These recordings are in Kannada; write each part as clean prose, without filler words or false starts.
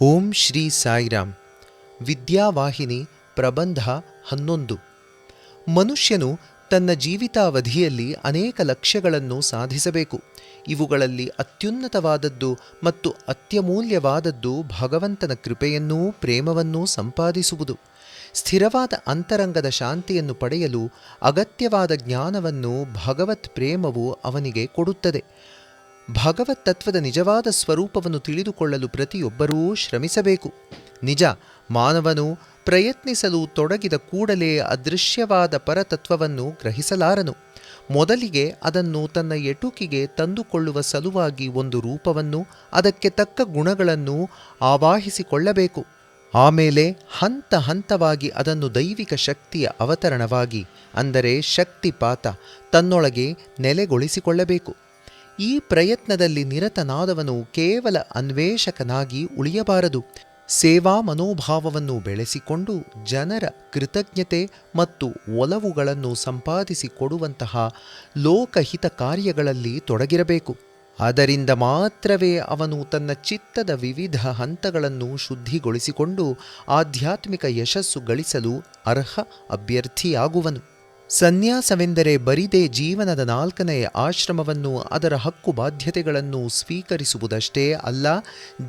ಓಂ ಶ್ರೀ ಸಾಯಿರಾಮ್. ವಿದ್ಯಾವಾಹಿನಿ ಪ್ರಬಂಧ 11. ಮನುಷ್ಯನು ತನ್ನ ಜೀವಿತಾವಧಿಯಲ್ಲಿ ಅನೇಕ ಲಕ್ಷ್ಯಗಳನ್ನು ಸಾಧಿಸಬೇಕು. ಇವುಗಳಲ್ಲಿ ಅತ್ಯುನ್ನತವಾದದ್ದು ಮತ್ತು ಅತ್ಯಮೂಲ್ಯವಾದದ್ದು ಭಗವಂತನ ಕೃಪೆಯನ್ನೂ ಪ್ರೇಮವನ್ನೂ ಸಂಪಾದಿಸುವುದು. ಸ್ಥಿರವಾದ ಅಂತರಂಗದ ಶಾಂತಿಯನ್ನು ಪಡೆಯಲು ಅಗತ್ಯವಾದ ಜ್ಞಾನವನ್ನು ಭಗವತ್ ಪ್ರೇಮವು ಅವನಿಗೆ ಕೊಡುತ್ತದೆ. ಭಗವತ್ ತತ್ವದ ನಿಜವಾದ ಸ್ವರೂಪವನ್ನು ತಿಳಿದುಕೊಳ್ಳಲು ಪ್ರತಿಯೊಬ್ಬರೂ ಶ್ರಮಿಸಬೇಕು. ನಿಜ, ಮಾನವನು ಪ್ರಯತ್ನಿಸಲು ತೊಡಗಿದ ಕೂಡಲೇ ಅದೃಶ್ಯವಾದ ಪರತತ್ವವನ್ನು ಗ್ರಹಿಸಲಾರನು. ಮೊದಲಿಗೆ ಅದನ್ನು ತನ್ನ ಎಟುಕಿಗೆ ತಂದುಕೊಳ್ಳುವ ಸಲುವಾಗಿ ಒಂದು ರೂಪವನ್ನು, ಅದಕ್ಕೆ ತಕ್ಕ ಗುಣಗಳನ್ನು ಆವಾಹಿಸಿಕೊಳ್ಳಬೇಕು. ಆಮೇಲೆ ಹಂತ ಹಂತವಾಗಿ ಅದನ್ನು ದೈವಿಕ ಶಕ್ತಿಯ ಅವತರಣವಾಗಿ, ಅಂದರೆ ಶಕ್ತಿಪಾತ, ತನ್ನೊಳಗೆ ನೆಲೆಗೊಳಿಸಿಕೊಳ್ಳಬೇಕು. ಈ ಪ್ರಯತ್ನದಲ್ಲಿ ನಿರತನಾದವನು ಕೇವಲ ಅನ್ವೇಷಕನಾಗಿ ಉಳಿಯಬಾರದು. ಸೇವಾ ಮನೋಭಾವವನ್ನು ಬೆಳೆಸಿಕೊಂಡು ಜನರ ಕೃತಜ್ಞತೆ ಮತ್ತು ಒಲವುಗಳನ್ನು ಸಂಪಾದಿಸಿಕೊಡುವಂತಹ ಲೋಕಹಿತ ಕಾರ್ಯಗಳಲ್ಲಿ ತೊಡಗಿರಬೇಕು. ಅದರಿಂದ ಮಾತ್ರವೇ ಅವನು ತನ್ನ ಚಿತ್ತದ ವಿವಿಧ ಹಂತಗಳನ್ನು ಶುದ್ಧಿಗೊಳಿಸಿಕೊಂಡು ಆಧ್ಯಾತ್ಮಿಕ ಯಶಸ್ಸು ಗಳಿಸಲು ಅರ್ಹ ಅಭ್ಯರ್ಥಿಯಾಗುವನು. ಸನ್ಯಾಸವೆಂದರೆ ಬರಿದೇ ಜೀವನದ 4ನೇ ಆಶ್ರಮವನ್ನು, ಅದರ ಹಕ್ಕು ಬಾಧ್ಯತೆಗಳನ್ನು ಸ್ವೀಕರಿಸುವುದಷ್ಟೇ ಅಲ್ಲ,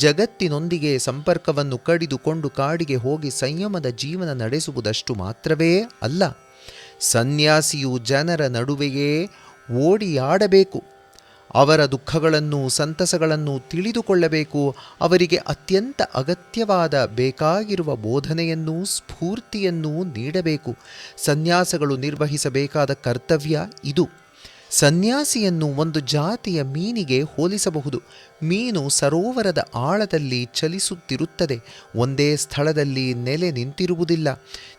ಜಗತ್ತಿನೊಂದಿಗೆ ಸಂಪರ್ಕವನ್ನು ಕಡಿದುಕೊಂಡು ಕಾಡಿಗೆ ಹೋಗಿ ಸಂಯಮದ ಜೀವನ ನಡೆಸುವುದಷ್ಟು ಮಾತ್ರವೇ ಅಲ್ಲ. ಸನ್ಯಾಸಿಯು ಜನರ ನಡುವೆಯೇ ಓಡಿಯಾಡಬೇಕು. ಅವರ ದುಃಖಗಳನ್ನು ಸಂತಸಗಳನ್ನು ತಿಳಿದುಕೊಳ್ಳಬೇಕು. ಅವರಿಗೆ ಅತ್ಯಂತ ಅಗತ್ಯವಾದ ಬೇಕಾಗಿರುವ ಬೋಧನೆಯನ್ನೂ ಸ್ಫೂರ್ತಿಯನ್ನೂ ನೀಡಬೇಕು. ಸನ್ಯಾಸಗಳು ನಿರ್ವಹಿಸಬೇಕಾದ ಕರ್ತವ್ಯ ಇದು. ಸನ್ಯಾಸಿಯನ್ನು ಒಂದು ಜಾತಿಯ ಮೀನಿಗೆ ಹೋಲಿಸಬಹುದು. ಮೀನು ಸರೋವರದ ಆಳದಲ್ಲಿ ಚಲಿಸುತ್ತಿರುತ್ತದೆ. ಒಂದೇ ಸ್ಥಳದಲ್ಲಿ ನೆಲೆ ನಿಂತಿರುವುದಿಲ್ಲ.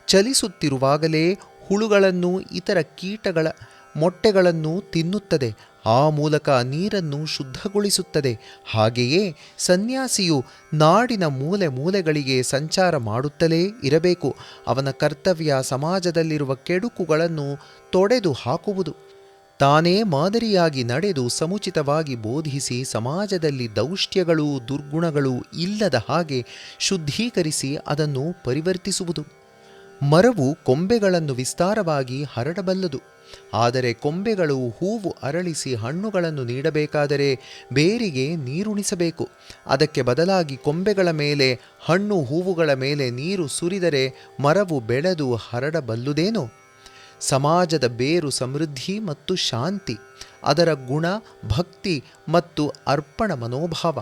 ಚಲಿಸುತ್ತಿರುವಾಗಲೇ ಹುಳುಗಳನ್ನು, ಇತರ ಕೀಟಗಳ ಮೊಟ್ಟೆಗಳನ್ನು ತಿನ್ನುತ್ತದೆ. ಆ ಮೂಲಕ ನೀರನ್ನು ಶುದ್ಧಗೊಳಿಸುತ್ತದೆ. ಹಾಗೆಯೇ ಸನ್ಯಾಸಿಯು ನಾಡಿನ ಮೂಲೆ ಮೂಲೆಗಳಿಗೆ ಸಂಚಾರ ಮಾಡುತ್ತಲೇ ಇರಬೇಕು. ಅವನ ಕರ್ತವ್ಯ ಸಮಾಜದಲ್ಲಿರುವ ಕೆಡುಕುಗಳನ್ನು ತೊಡೆದು ಹಾಕುವುದು. ತಾನೇ ಮಾದರಿಯಾಗಿ ನಡೆದು ಸಮುಚಿತವಾಗಿ ಬೋಧಿಸಿ ಸಮಾಜದಲ್ಲಿ ದೌಷ್ಟ್ಯಗಳು ದುರ್ಗುಣಗಳು ಇಲ್ಲದ ಹಾಗೆ ಶುದ್ಧೀಕರಿಸಿ ಅದನ್ನು ಪರಿವರ್ತಿಸುವುದು. ಮರವು ಕೊಂಬೆಗಳನ್ನು ವಿಸ್ತಾರವಾಗಿ ಹರಡಬಲ್ಲದು. ಆದರೆ ಕೊಂಬೆಗಳು ಹೂವು ಅರಳಿಸಿ ಹಣ್ಣುಗಳನ್ನು ನೀಡಬೇಕಾದರೆ ಬೇರಿಗೆ ನೀರುಣಿಸಬೇಕು. ಅದಕ್ಕೆ ಬದಲಾಗಿ ಕೊಂಬೆಗಳ ಮೇಲೆ, ಹಣ್ಣು ಹೂವುಗಳ ಮೇಲೆ ನೀರು ಸುರಿದರೆ ಮರವು ಬೆಳೆದು ಹರಡಬಲ್ಲುದೇನೋ? ಸಮಾಜದ ಬೇರು ಸಮೃದ್ಧಿ ಮತ್ತು ಶಾಂತಿ, ಅದರ ಗುಣ ಭಕ್ತಿ ಮತ್ತು ಅರ್ಪಣ ಮನೋಭಾವ.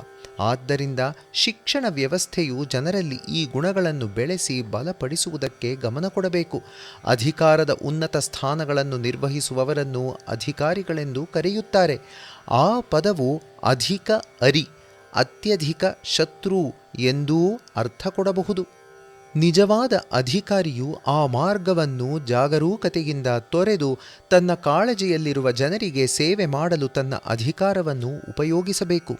ಆದ್ದರಿಂದ ಶಿಕ್ಷಣ ವ್ಯವಸ್ಥೆಯು ಜನರಲ್ಲಿ ಈ ಗುಣಗಳನ್ನು ಬೆಳೆಸಿ ಬಲಪಡಿಸುವುದಕ್ಕೆ ಗಮನ ಕೊಡಬೇಕು. ಅಧಿಕಾರದ ಉನ್ನತ ಸ್ಥಾನಗಳನ್ನು ನಿರ್ವಹಿಸುವವರನ್ನು ಅಧಿಕಾರಿಗಳೆಂದು ಕರೆಯುತ್ತಾರೆ. ಆ ಪದವು ಅಧಿಕ ಅರಿ, ಅತ್ಯಧಿಕ ಶತ್ರು ಎಂದೂ ಅರ್ಥ ಕೊಡಬಹುದು. ನಿಜವಾದ ಅಧಿಕಾರಿಯು ಆ ಮಾರ್ಗವನ್ನು ಜಾಗರೂಕತೆಯಿಂದ ತೊರೆದು ತನ್ನ ಕಾಳಜಿಯಲ್ಲಿರುವ ಜನರಿಗೆ ಸೇವೆ ಮಾಡಲು ತನ್ನ ಅಧಿಕಾರವನ್ನು ಉಪಯೋಗಿಸಬೇಕು.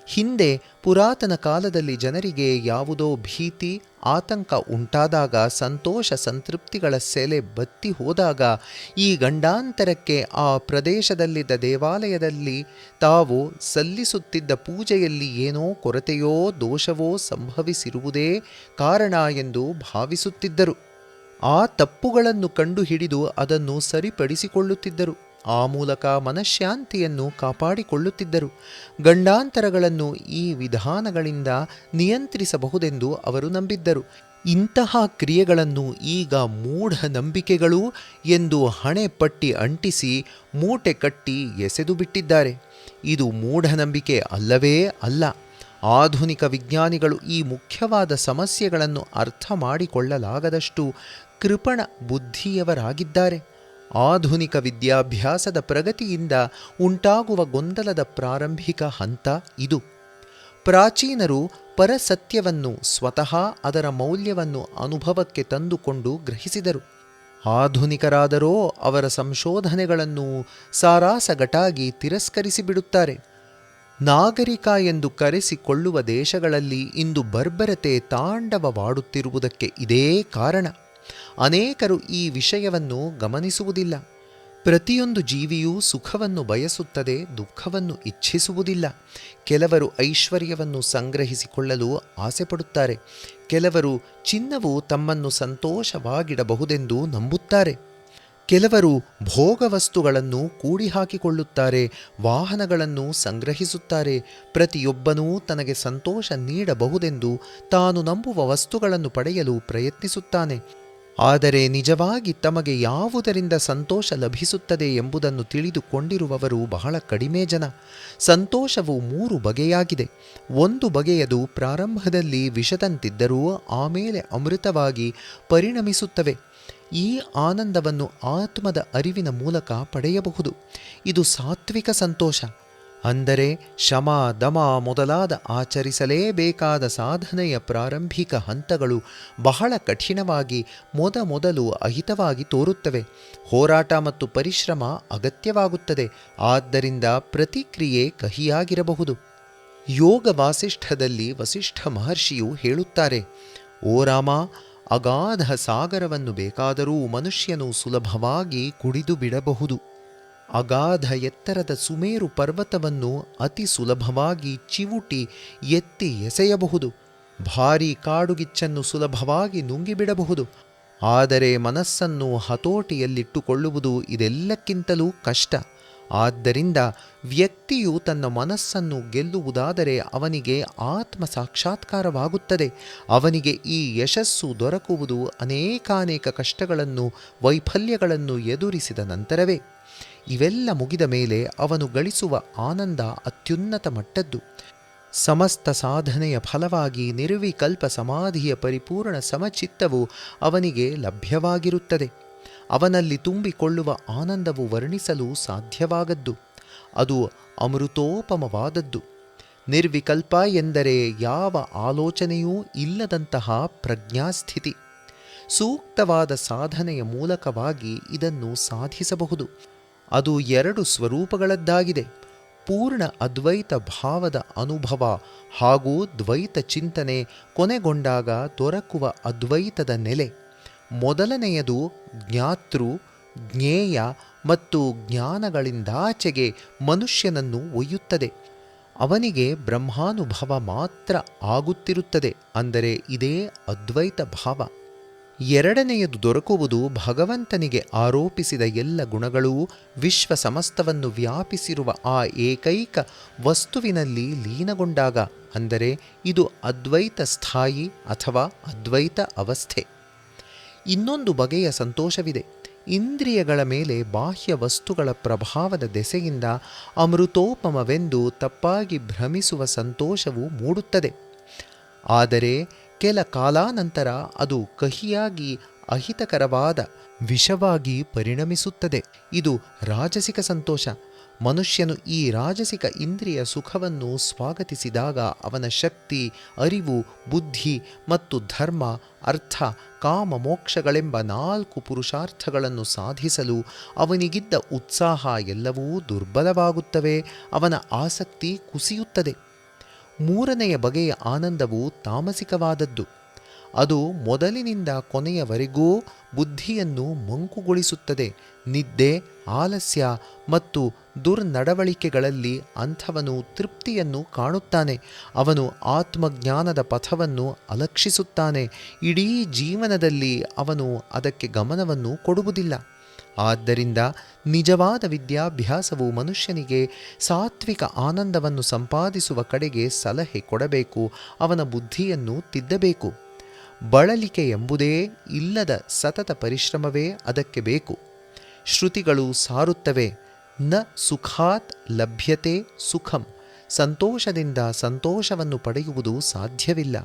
ಹಿಂದೆ ಪುರಾತನ ಕಾಲದಲ್ಲಿ ಜನರಿಗೆ ಯಾವುದೋ ಭೀತಿ ಆತಂಕ ಉಂಟಾದಾಗ, ಸಂತೋಷ ಸಂತೃಪ್ತಿಗಳ ಸೆಲೆ ಬತ್ತಿ ಹೋದಾಗ ಈ ಗಂಡಾಂತರಕ್ಕೆ ಆ ಪ್ರದೇಶದಲ್ಲಿದ್ದ ದೇವಾಲಯದಲ್ಲಿ ತಾವು ಸಲ್ಲಿಸುತ್ತಿದ್ದ ಪೂಜೆಯಲ್ಲಿ ಏನೋ ಕೊರತೆಯೋ ದೋಷವೋ ಸಂಭವಿಸಿರುವುದೇ ಕಾರಣ ಎಂದು ಭಾವಿಸುತ್ತಿದ್ದರು. ಆ ತಪ್ಪುಗಳನ್ನು ಕಂಡುಹಿಡಿದು ಅದನ್ನು ಸರಿಪಡಿಸಿಕೊಳ್ಳುತ್ತಿದ್ದರು. ಆ ಮೂಲಕ ಮನಃಶಾಂತಿಯನ್ನು ಕಾಪಾಡಿಕೊಳ್ಳುತ್ತಿದ್ದರು. ಗಂಡಾಂತರಗಳನ್ನು ಈ ವಿಧಾನಗಳಿಂದ ನಿಯಂತ್ರಿಸಬಹುದೆಂದು ಅವರು ನಂಬಿದ್ದರು. ಇಂತಹ ಕ್ರಿಯೆಗಳನ್ನು ಈಗ ಮೂಢನಂಬಿಕೆಗಳು ಎಂದು ಹಣೆ ಪಟ್ಟಿ ಅಂಟಿಸಿ ಮೂಟೆ ಕಟ್ಟಿ ಎಸೆದು ಬಿಟ್ಟಿದ್ದಾರೆ. ಇದು ಮೂಢನಂಬಿಕೆ ಅಲ್ಲವೇ ಅಲ್ಲ. ಆಧುನಿಕ ವಿಜ್ಞಾನಿಗಳು ಈ ಮುಖ್ಯವಾದ ಸಮಸ್ಯೆಗಳನ್ನು ಅರ್ಥ ಮಾಡಿಕೊಳ್ಳಲಾಗದಷ್ಟು ಕೃಪಣ ಬುದ್ಧಿಯವರಾಗಿದ್ದಾರೆ. ಆಧುನಿಕ ವಿದ್ಯಾಭ್ಯಾಸದ ಪ್ರಗತಿಯಿಂದ ಉಂಟಾಗುವ ಗೊಂದಲದ ಪ್ರಾರಂಭಿಕ ಹಂತ ಇದು. ಪ್ರಾಚೀನರು ಪರಸತ್ಯವನ್ನು ಸ್ವತಃ ಅದರ ಮೌಲ್ಯವನ್ನು ಅನುಭವಕ್ಕೆ ತಂದುಕೊಂಡು ಗ್ರಹಿಸಿದರು. ಆಧುನಿಕರಾದರೋ ಅವರ ಸಂಶೋಧನೆಗಳನ್ನು ಸಾರಾಸಗಟಾಗಿ ತಿರಸ್ಕರಿಸಿಬಿಡುತ್ತಾರೆ. ನಾಗರಿಕ ಎಂದು ಕರೆಸಿಕೊಳ್ಳುವ ದೇಶಗಳಲ್ಲಿ ಇಂದು ಬರ್ಬರತೆ ತಾಂಡವವಾಡುತ್ತಿರುವುದಕ್ಕೆ ಇದೇ ಕಾರಣ. ಅನೇಕರು ಈ ವಿಷಯವನ್ನು ಗಮನಿಸುವುದಿಲ್ಲ. ಪ್ರತಿಯೊಂದು ಜೀವಿಯೂ ಸುಖವನ್ನು ಬಯಸುತ್ತದೆ, ದುಃಖವನ್ನು ಇಚ್ಛಿಸುವುದಿಲ್ಲ. ಕೆಲವರು ಐಶ್ವರ್ಯವನ್ನು ಸಂಗ್ರಹಿಸಿಕೊಳ್ಳಲು ಆಸೆಪಡುತ್ತಾರೆ. ಕೆಲವರು ಚಿನ್ನವು ತಮ್ಮನ್ನು ಸಂತೋಷವಾಗಿಡಬಹುದೆಂದು ನಂಬುತ್ತಾರೆ. ಕೆಲವರು ಭೋಗವಸ್ತುಗಳನ್ನು ಕೂಡಿ ಹಾಕಿಕೊಳ್ಳುತ್ತಾರೆ, ವಾಹನಗಳನ್ನು ಸಂಗ್ರಹಿಸುತ್ತಾರೆ. ಪ್ರತಿಯೊಬ್ಬನೂ ತನಗೆ ಸಂತೋಷ ನೀಡಬಹುದೆಂದು ತಾನು ನಂಬುವ ವಸ್ತುಗಳನ್ನು ಪಡೆಯಲು ಪ್ರಯತ್ನಿಸುತ್ತಾನೆ. ಆದರೆ ನಿಜವಾಗಿ ತಮಗೆ ಯಾವುದರಿಂದ ಸಂತೋಷ ಲಭಿಸುತ್ತದೆ ಎಂಬುದನ್ನು ತಿಳಿದುಕೊಂಡಿರುವವರು ಬಹಳ ಕಡಿಮೆ ಜನ. ಸಂತೋಷವು 3 ಬಗೆಯಾಗಿದೆ. ಒಂದು ಬಗೆಯದು ಪ್ರಾರಂಭದಲ್ಲಿ ವಿಷದಂತಿದ್ದರೂ ಆಮೇಲೆ ಅಮೃತವಾಗಿ ಪರಿಣಮಿಸುತ್ತವೆ. ಈ ಆನಂದವನ್ನು ಆತ್ಮದ ಅರಿವಿನ ಮೂಲಕ ಪಡೆಯಬಹುದು. ಇದು ಸಾತ್ವಿಕ ಸಂತೋಷ. ಅಂದರೆ ಶಮ, ದಮ ಮೊದಲಾದ ಆಚರಿಸಲೇಬೇಕಾದ ಸಾಧನೆಯ ಪ್ರಾರಂಭಿಕ ಹಂತಗಳು ಬಹಳ ಕಠಿಣವಾಗಿ ಮೊದಲು ಅಹಿತವಾಗಿ ತೋರುತ್ತವೆ. ಹೋರಾಟ ಮತ್ತು ಪರಿಶ್ರಮ ಅಗತ್ಯವಾಗುತ್ತದೆ. ಆದ್ದರಿಂದ ಪ್ರತಿಕ್ರಿಯೆ ಕಹಿಯಾಗಿರಬಹುದು. ಯೋಗ ವಾಸಿಷ್ಠದಲ್ಲಿ ವಸಿಷ್ಠ ಮಹರ್ಷಿಯು ಹೇಳುತ್ತಾರೆ, ಓ ರಾಮ, ಅಗಾಧ ಸಾಗರವನ್ನು ಬೇಕಾದರೂ ಮನುಷ್ಯನು ಸುಲಭವಾಗಿ ಕುಡಿದು ಬಿಡಬಹುದು. ಅಗಾಧ ಎತ್ತರದ ಸುಮೇರು ಪರ್ವತವನ್ನು ಅತಿ ಸುಲಭವಾಗಿ ಚಿವುಟಿ ಎತ್ತಿ ಎಸೆಯಬಹುದು. ಭಾರೀ ಕಾಡುಗಿಚ್ಚನ್ನು ಸುಲಭವಾಗಿ ನುಂಗಿಬಿಡಬಹುದು. ಆದರೆ ಮನಸ್ಸನ್ನು ಹತೋಟಿಯಲ್ಲಿಟ್ಟುಕೊಳ್ಳುವುದು ಇದೆಲ್ಲಕ್ಕಿಂತಲೂ ಕಷ್ಟ. ಆದ್ದರಿಂದ ವ್ಯಕ್ತಿಯು ತನ್ನ ಮನಸ್ಸನ್ನು ಗೆಲ್ಲುವುದಾದರೆ ಅವನಿಗೆ ಆತ್ಮ ಸಾಕ್ಷಾತ್ಕಾರವಾಗುತ್ತದೆ. ಅವನಿಗೆ ಈ ಯಶಸ್ಸು ದೊರಕುವುದು ಅನೇಕಾನೇಕ ಕಷ್ಟಗಳನ್ನು, ವೈಫಲ್ಯಗಳನ್ನು ಎದುರಿಸಿದ ನಂತರವೇ. ಇವೆಲ್ಲ ಮುಗಿದ ಮೇಲೆ ಅವನು ಗಳಿಸುವ ಆನಂದ ಅತ್ಯುನ್ನತ ಮಟ್ಟದ್ದು. ಸಮಸ್ತ ಸಾಧನೆಯ ಫಲವಾಗಿ ನಿರ್ವಿಕಲ್ಪ ಸಮಾಧಿಯ ಪರಿಪೂರ್ಣ ಸಮಚಿತ್ತವು ಅವನಿಗೆ ಲಭ್ಯವಾಗಿರುತ್ತದೆ. ಅವನಲ್ಲಿ ತುಂಬಿಕೊಳ್ಳುವ ಆನಂದವು ವರ್ಣಿಸಲು ಸಾಧ್ಯವಾಗದ್ದು. ಅದು ಅಮೃತೋಪಮವಾದದ್ದು. ನಿರ್ವಿಕಲ್ಪ ಎಂದರೆ ಯಾವ ಆಲೋಚನೆಯೂ ಇಲ್ಲದಂತಹ ಪ್ರಜ್ಞಾಸ್ಥಿತಿ. ಸೂಕ್ತವಾದ ಸಾಧನೆಯ ಮೂಲಕವಾಗಿ ಇದನ್ನು ಸಾಧಿಸಬಹುದು. ಅದು 2 ಸ್ವರೂಪಗಳದ್ದಾಗಿದೆ: ಪೂರ್ಣ ಅದ್ವೈತ ಭಾವದ ಅನುಭವ ಹಾಗೂ ದ್ವೈತ ಚಿಂತನೆ ಕೊನೆಗೊಂಡಾಗ ದೊರಕುವ ಅದ್ವೈತದ ನೆಲೆ. ಮೊದಲನೆಯದು ಜ್ಞಾತೃ, ಜ್ಞೇಯ ಮತ್ತು ಜ್ಞಾನಗಳಿಂದಾಚೆಗೆ ಮನುಷ್ಯನನ್ನು ಒಯ್ಯುತ್ತದೆ. ಅವನಿಗೆ ಬ್ರಹ್ಮಾನುಭವ ಮಾತ್ರ ಆಗುತ್ತಿರುತ್ತದೆ. ಅಂದರೆ ಇದೇ ಅದ್ವೈತ ಭಾವ. ಎರಡನೆಯದು ದೊರಕುವುದು ಭಗವಂತನಿಗೆ ಆರೋಪಿಸಿದ ಎಲ್ಲ ಗುಣಗಳೂ ವಿಶ್ವ ಸಮಸ್ತವನ್ನು ವ್ಯಾಪಿಸಿರುವ ಆ ಏಕೈಕ ವಸ್ತುವಿನಲ್ಲಿ ಲೀನಗೊಂಡಾಗ. ಅಂದರೆ ಇದು ಅದ್ವೈತ ಸ್ಥಾಯಿ ಅಥವಾ ಅದ್ವೈತ ಅವಸ್ಥೆ. ಇನ್ನೊಂದು ಬಗೆಯ ಸಂತೋಷವಿದೆ. ಇಂದ್ರಿಯಗಳ ಮೇಲೆ ಬಾಹ್ಯ ವಸ್ತುಗಳ ಪ್ರಭಾವದ ದೆಸೆಯಿಂದ ಅಮೃತೋಪಮವೆಂದು ತಪ್ಪಾಗಿ ಭ್ರಮಿಸುವ ಸಂತೋಷವು ಮೂಡುತ್ತದೆ. ಆದರೆ ಕೆಲ ಕಾಲಾನಂತರ ಅದು ಕಹಿಯಾಗಿ ಅಹಿತಕರವಾದ ವಿಷವಾಗಿ ಪರಿಣಮಿಸುತ್ತದೆ. ಇದು ರಾಜಸಿಕ ಸಂತೋಷ. ಮನುಷ್ಯನು ಈ ರಾಜಸಿಕ ಇಂದ್ರಿಯ ಸುಖವನ್ನು ಸ್ವಾಗತಿಸಿದಾಗ ಅವನ ಶಕ್ತಿ, ಅರಿವು, ಬುದ್ಧಿ ಮತ್ತು ಧರ್ಮ, ಅರ್ಥ, ಕಾಮ, ಮೋಕ್ಷಗಳೆಂಬ 4 ಪುರುಷಾರ್ಥಗಳನ್ನು ಸಾಧಿಸಲು ಅವನಿಗಿದ್ದ ಉತ್ಸಾಹ ಎಲ್ಲವೂ ದುರ್ಬಲವಾಗುತ್ತವೆ. ಅವನ ಆಸಕ್ತಿ ಕುಸಿಯುತ್ತದೆ. ಮೂರನೆಯ ಬಗೆಯ ಆನಂದವು ತಾಮಸಿಕವಾದದ್ದು. ಅದು ಮೊದಲಿನಿಂದ ಕೊನೆಯವರೆಗೂ ಬುದ್ಧಿಯನ್ನು ಮಂಕುಗೊಳಿಸುತ್ತದೆ. ನಿದ್ದೆ, ಆಲಸ್ಯ ಮತ್ತು ದುರ್ನಡವಳಿಕೆಗಳಲ್ಲಿ ಅಂಥವನು ತೃಪ್ತಿಯನ್ನು ಕಾಣುತ್ತಾನೆ. ಅವನು ಆತ್ಮಜ್ಞಾನದ ಪಥವನ್ನು ಅಲಕ್ಷಿಸುತ್ತಾನೆ. ಇಡೀ ಜೀವನದಲ್ಲಿ ಅವನು ಅದಕ್ಕೆ ಗಮನವನ್ನು ಕೊಡುವುದಿಲ್ಲ. ಆದ್ದರಿಂದ ನಿಜವಾದ ವಿದ್ಯಾಭ್ಯಾಸವು ಮನುಷ್ಯನಿಗೆ ಸಾತ್ವಿಕ ಆನಂದವನ್ನು ಸಂಪಾದಿಸುವ ಕಡೆಗೆ ಸಲಹೆ ಕೊಡಬೇಕು. ಅವನ ಬುದ್ಧಿಯನ್ನು ತಿದ್ದಬೇಕು. ಬಳಲಿಕೆ ಎಂಬುದೇ ಇಲ್ಲದ ಸತತ ಪರಿಶ್ರಮವೇ ಅದಕ್ಕೆ ಬೇಕು. ಶ್ರುತಿಗಳು ಸಾರುತ್ತವೆ, ನ ಸುಖಾತ್ ಲಭ್ಯತೆ ಸುಖಂ. ಸಂತೋಷದಿಂದ ಸಂತೋಷವನ್ನು ಪಡೆಯುವುದು ಸಾಧ್ಯವಿಲ್ಲ.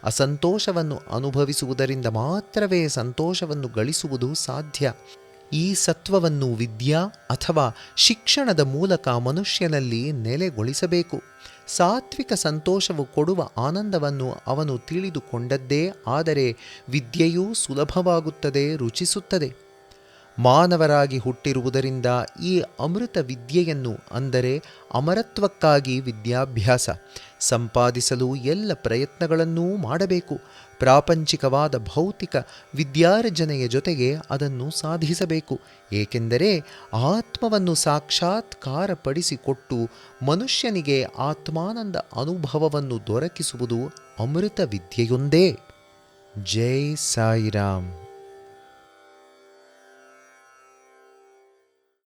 ಅಸಂತೋಷವನ್ನು ಅನುಭವಿಸುವುದರಿಂದ ಮಾತ್ರವೇ ಸಂತೋಷವನ್ನು ಗಳಿಸುವುದು ಸಾಧ್ಯ. ಈ ಸತ್ವವನ್ನು ವಿದ್ಯಾ ಅಥವಾ ಶಿಕ್ಷಣದ ಮೂಲಕ ಮನುಷ್ಯನಲ್ಲಿ ನೆಲೆಗೊಳಿಸಬೇಕು. ಸಾತ್ವಿಕ ಸಂತೋಷವು ಕೊಡುವ ಆನಂದವನ್ನು ಅವನು ತಿಳಿದುಕೊಂಡದ್ದೇ ಆದರೆ ವಿದ್ಯೆಯೂ ಸುಲಭವಾಗುತ್ತದೆ, ರುಚಿಸುತ್ತದೆ. ಮಾನವರಾಗಿ ಹುಟ್ಟಿರುವುದರಿಂದ ಈ ಅಮೃತ ವಿದ್ಯೆಯನ್ನು, ಅಂದರೆ ಅಮರತ್ವಕ್ಕಾಗಿ ವಿದ್ಯಾಭ್ಯಾಸ ಸಂಪಾದಿಸಲು ಎಲ್ಲ ಪ್ರಯತ್ನಗಳನ್ನೂ ಮಾಡಬೇಕು. ಪ್ರಾಪಂಚಿಕವಾದ ಭೌತಿಕ ವಿದ್ಯಾರ್ಜನೆಯ ಜೊತೆಗೆ ಅದನ್ನು ಸಾಧಿಸಬೇಕು. ಏಕೆಂದರೆ ಆತ್ಮವನ್ನು ಸಾಕ್ಷಾತ್ಕಾರಪಡಿಸಿಕೊಟ್ಟು ಮನುಷ್ಯನಿಗೆ ಆತ್ಮಾನಂದ ಅನುಭವವನ್ನು ದೊರಕಿಸುವುದು ಅಮೃತ ವಿದ್ಯೆಯೊಂದೇ. ಜೈ ಸಾಯಿರಾಮ್.